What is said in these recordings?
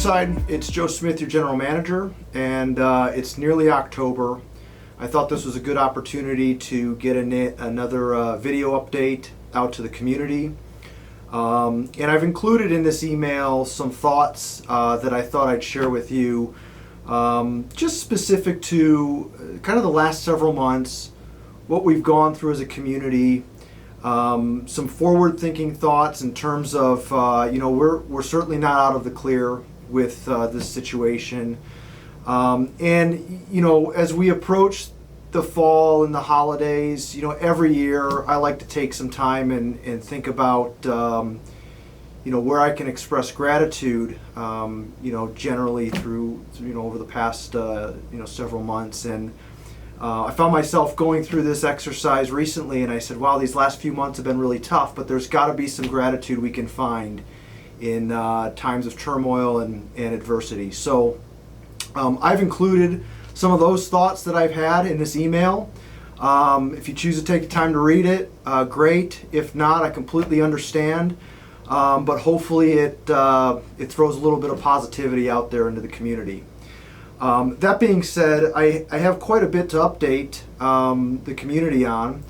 Golfside, it's Joe Smith, your general manager, and it's nearly October. I thought this was a good opportunity to get another video update out to the community. And I've included in this email some thoughts that I thought I'd share with you, just specific to kind of the last several months, what we've gone through as a community, some forward-thinking thoughts in terms of, we're certainly not out of the clear with this situation. As we approach the fall and the holidays, every year I like to take some time and think about, where I can express gratitude, generally through over the past, several months. And I found myself going through this exercise recently, and I said, wow, these last few months have been really tough, but there's got to be some gratitude we can find in times of turmoil and adversity. So I've included some of those thoughts that I've had in this email. If you choose to take the time to read it, great. If not, I completely understand. But hopefully it throws a little bit of positivity out there into the community. That being said, I have quite a bit to update the community on.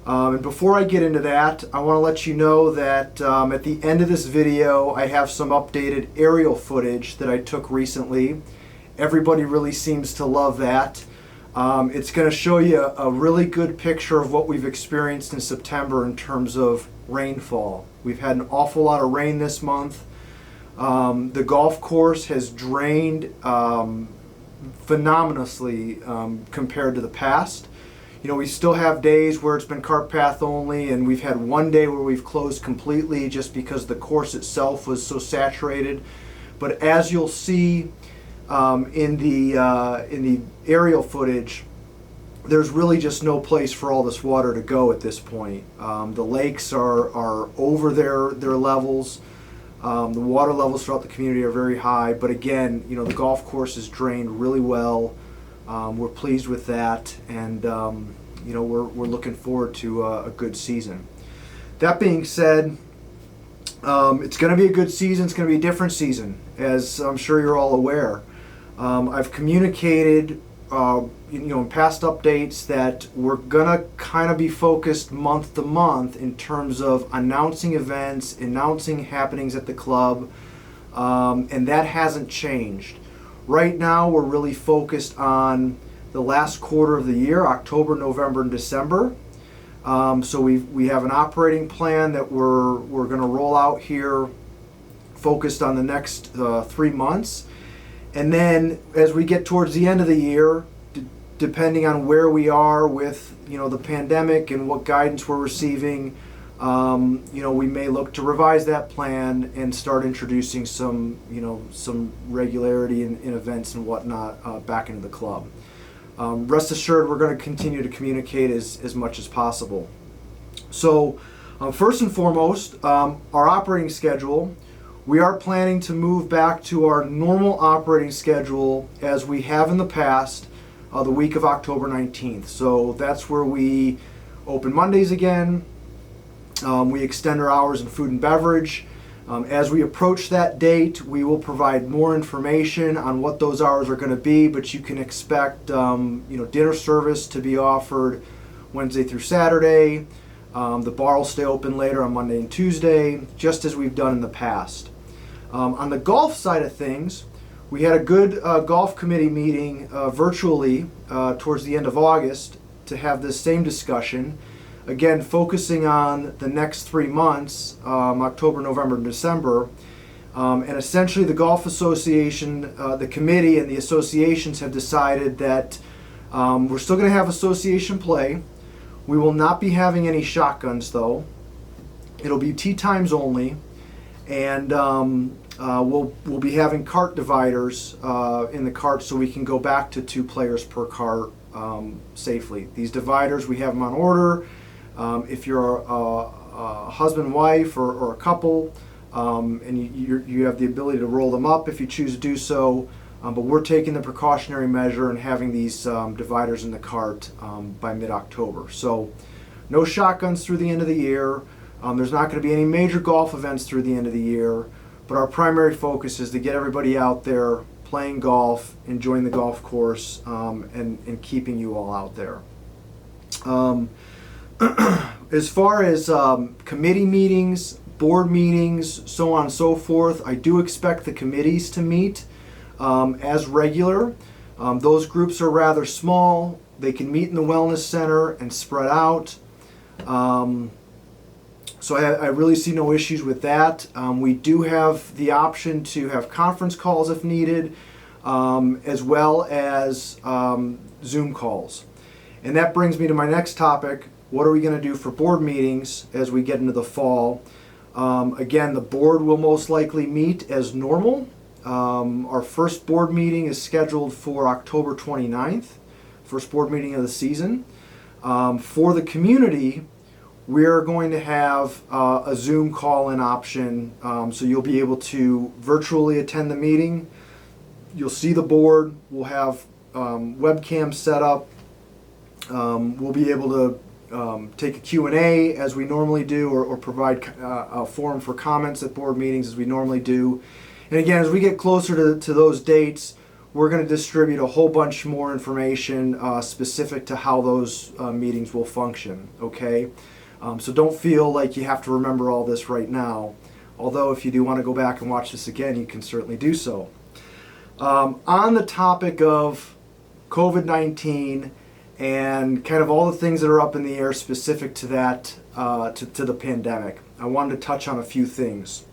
And before I get into that, I want to let you know that at the end of this video, I have some updated aerial footage that I took recently. Everybody really seems to love that. It's going to show you a really good picture of what we've experienced in September in terms of rainfall. We've had an awful lot of rain this month. The golf course has drained phenomenally compared to the past. We still have days where it's been cart path only, and we've had one day where we've closed completely just because the course itself was so saturated. But as you'll see in the aerial footage, there's really just no place for all this water to go at this point. The lakes are over their levels. The water levels throughout the community are very high, but again, the golf course is drained really well. We're pleased with that, and we're looking forward to a good season. That being said, it's going to be a good season. It's going to be a different season, as I'm sure you're all aware. I've communicated, in past updates that we're going to kind of be focused month to month in terms of announcing events, announcing happenings at the club, and that hasn't changed. Right now, we're really focused on the last quarter of the year, October, November, and December. So we have an operating plan that we're going to roll out here, focused on the next 3 months. And then as we get towards the end of the year, depending on where we are with the pandemic and what guidance we're receiving, we may look to revise that plan and start introducing some regularity in events and whatnot back into the club. Rest assured, we're going to continue to communicate as much as possible. So first and foremost, our operating schedule. We are planning to move back to our normal operating schedule as we have in the past, the week of October 19th. So that's where we open Mondays again. We extend our hours in food and beverage. As we approach that date, we will provide more information on what those hours are going to be, but you can expect dinner service to be offered Wednesday through Saturday. The bar will stay open later on Monday and Tuesday, just as we've done in the past. On the golf side of things, we had a good golf committee meeting virtually towards the end of August to have this same discussion. Again, focusing on the next 3 months, October, November, and December. And essentially the Golf Association, the committee and the associations have decided that we're still going to have association play. We will not be having any shotguns though. It'll be tee times only. And we'll be having cart dividers in the carts so we can go back to 2 players per cart safely. These dividers, we have them on order. If you're a husband, wife, or a couple, and you have the ability to roll them up if you choose to do so, but we're taking the precautionary measure and having these dividers in the cart by mid-October. So no shotguns through the end of the year. There's not going to be any major golf events through the end of the year, But our primary focus is to get everybody out there playing golf, enjoying the golf course, and keeping you all out there. As far as committee meetings, board meetings, so on and so forth, I do expect the committees to meet as regular. Those groups are rather small. They can meet in the wellness center and spread out. So I really see no issues with that. We do have the option to have conference calls if needed, as well as Zoom calls. And that brings me to my next topic. What are we going to do for board meetings as we get into the fall? Again, the board will most likely meet as normal. Our first board meeting is scheduled for October 29th, first board meeting of the season. For the community, we're going to have a Zoom call-in option, so you'll be able to virtually attend the meeting. You'll see the board. We'll have webcams set up. We'll be able to take a Q&A as we normally do, or provide a forum for comments at board meetings as we normally do. And again, as we get closer to those dates, we're going to distribute a whole bunch more information specific to how those meetings will function, okay? So don't feel like you have to remember all this right now, although if you do want to go back and watch this again, you can certainly do so. On the topic of COVID-19 and kind of all the things that are up in the air specific to that, to the pandemic, I wanted to touch on a few things.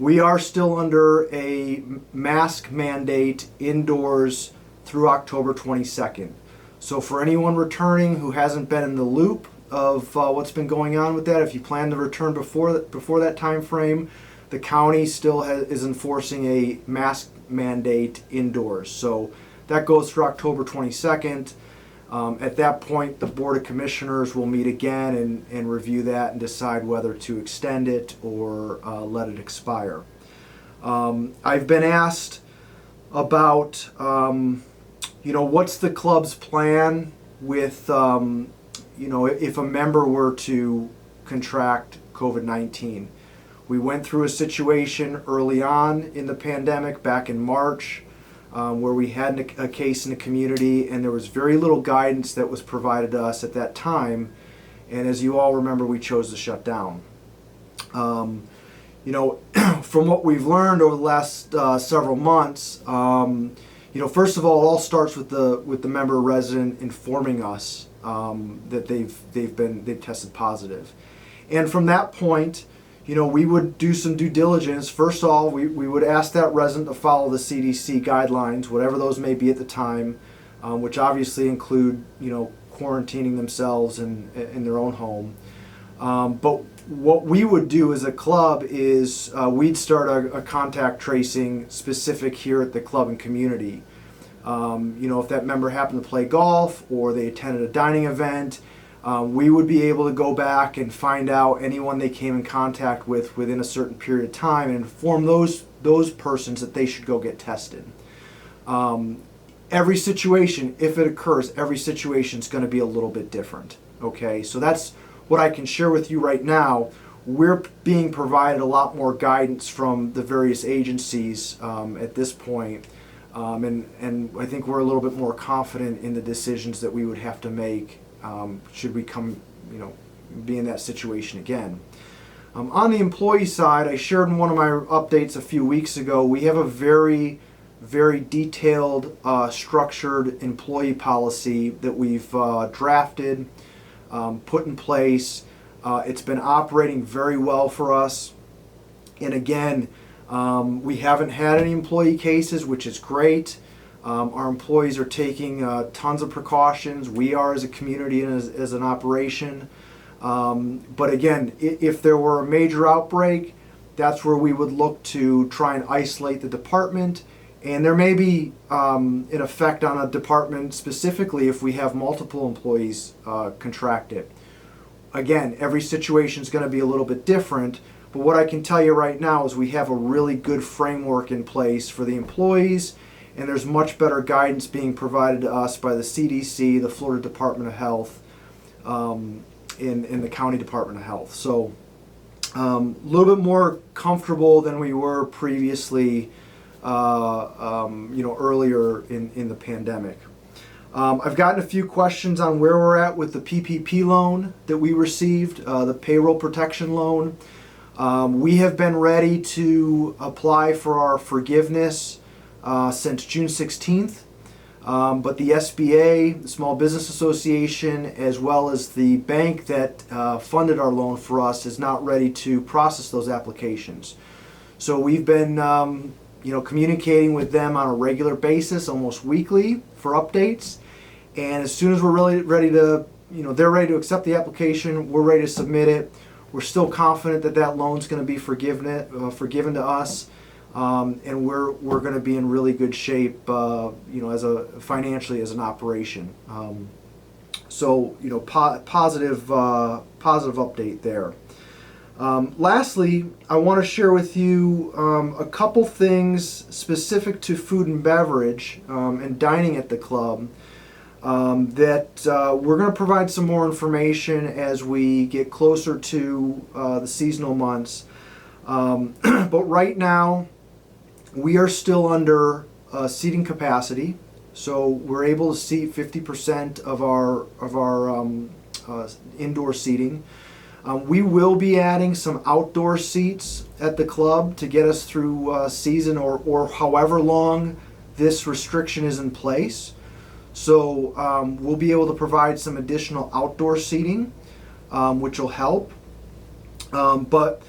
We are still under a mask mandate indoors through October 22nd. So for anyone returning who hasn't been in the loop of what's been going on with that, if you plan to return before that time frame, the county still is enforcing a mask mandate indoors. So that goes through October 22nd. At that point, the Board of Commissioners will meet again and review that and decide whether to extend it or let it expire. I've been asked about, what's the club's plan with, if a member were to contract COVID-19. We went through a situation early on in the pandemic back in March, where we had a case in the community, and there was very little guidance that was provided to us at that time. And as you all remember, we chose to shut down. From what we've learned over the last several months, first of all, it all starts with the member resident informing us that they've tested positive, and from that point, we would do some due diligence. First of all, we would ask that resident to follow the CDC guidelines, whatever those may be at the time, which obviously include, quarantining themselves in their own home. But what we would do as a club is we'd start a contact tracing specific here at the club and community. If that member happened to play golf or they attended a dining event, we would be able to go back and find out anyone they came in contact with within a certain period of time and inform those persons that they should go get tested. Every situation, if it occurs, every situation is going to be a little bit different. Okay, so that's what I can share with you right now. We're being provided a lot more guidance from the various agencies at this point, and I think we're a little bit more confident in the decisions that we would have to make should we be in that situation again. On the employee side, I shared in one of my updates a few weeks ago, we have a very, very detailed, structured employee policy that we've drafted, put in place. It's been operating very well for us. And again, we haven't had any employee cases, which is great. Our employees are taking tons of precautions. We are as a community and as an operation. But again, if there were a major outbreak, that's where we would look to try and isolate the department. And there may be an effect on a department specifically if we have multiple employees contract it. Again, every situation is going to be a little bit different. But what I can tell you right now is we have a really good framework in place for the employees, and there's much better guidance being provided to us by the CDC, the Florida Department of Health, in the County Department of Health. So little bit more comfortable than we were previously, earlier in the pandemic. I've gotten a few questions on where we're at with the PPP loan that we received, the payroll protection loan. We have been ready to apply for our forgiveness since June 16th. But the SBA, the Small Business Association, as well as the bank that funded our loan for us, is not ready to process those applications. So we've been, communicating with them on a regular basis, almost weekly, for updates. And as soon as we're really ready to, they're ready to accept the application, we're ready to submit it. We're still confident that that loan's going to be forgiven to us. And we're going to be in really good shape, financially as an operation. Positive update there. Lastly, I want to share with you a couple things specific to food and beverage and dining at the club that we're going to provide some more information as we get closer to the seasonal months. But right now, we are still under seating capacity, so we're able to seat 50% of our indoor seating. We will be adding some outdoor seats at the club to get us through season or however long this restriction is in place. So we'll be able to provide some additional outdoor seating, which will help. But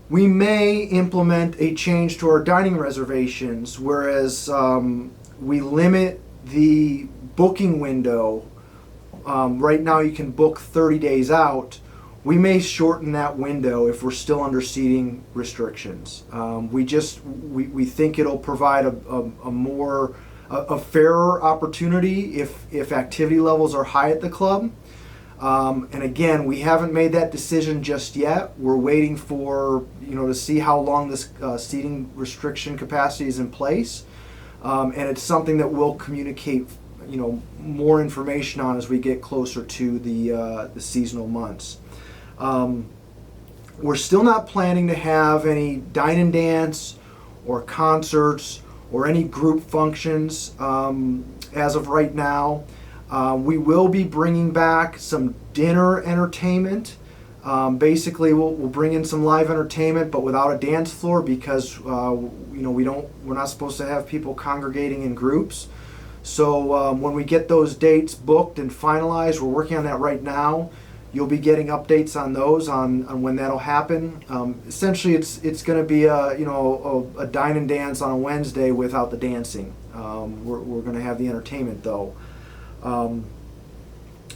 we may implement a change to our dining reservations, whereas we limit the booking window. Right now you can book 30 days out. We may shorten that window if we're still under seating restrictions. We think it'll provide a fairer opportunity if activity levels are high at the club. And again, we haven't made that decision just yet. We're waiting for, to see how long this seating restriction capacity is in place. And it's something that we'll communicate, more information on as we get closer to the seasonal months. We're still not planning to have any dine and dance or concerts or any group functions as of right now. We will be bringing back some dinner entertainment. Basically, we'll bring in some live entertainment, but without a dance floor because we're not supposed to have people congregating in groups. So when we get those dates booked and finalized, we're working on that right now. You'll be getting updates on those on when that'll happen. Essentially, it's going to be a dine and dance on a Wednesday without the dancing. We're going to have the entertainment though.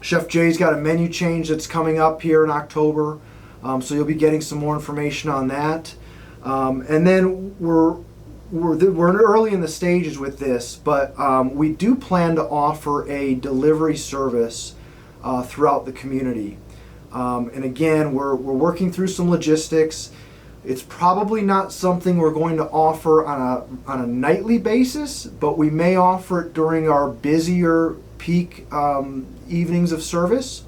Chef Jay's got a menu change that's coming up here in October, so you'll be getting some more information on that. And then we're early in the stages with this, but we do plan to offer a delivery service throughout the community. And again, we're working through some logistics. It's probably not something we're going to offer on a nightly basis, but we may offer it during our busier peak evenings of service.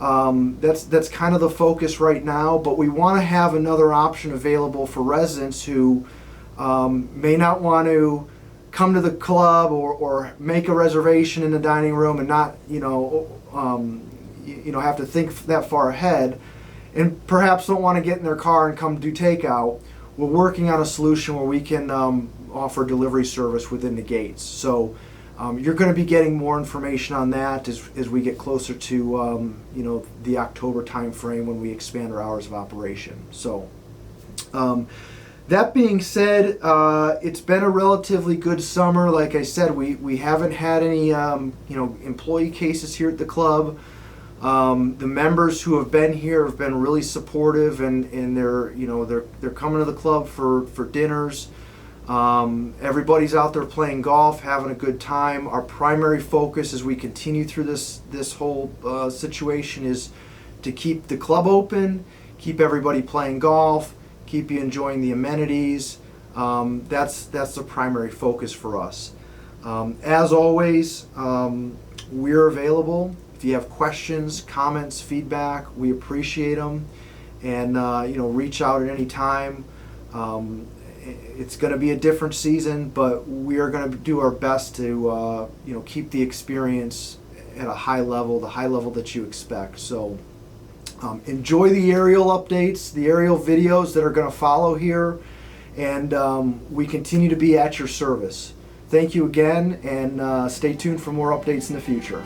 That's kind of the focus right now, but we want to have another option available for residents who may not want to come to the club or make a reservation in the dining room and not have to think that far ahead, and perhaps don't want to get in their car and come do takeout. We're working on a solution where we can offer delivery service within the gates. So you're going to be getting more information on that as we get closer to the October time frame when we expand our hours of operation. So that being said, it's been a relatively good summer. Like I said, we haven't had any employee cases here at the club. The members who have been here have been really supportive, and they're coming to the club for dinners. Everybody's out there playing golf, having a good time. Our primary focus as we continue through this whole situation is to keep the club open, keep everybody playing golf, keep you enjoying the amenities. That's the primary focus for us. As always, we're available. If you have questions, comments, feedback, we appreciate them. and reach out at any time. It's going to be a different season, but we are going to do our best to keep the experience at a high level, the high level that you expect. So enjoy the aerial updates, the aerial videos that are going to follow here, and we continue to be at your service. Thank you again, and stay tuned for more updates in the future.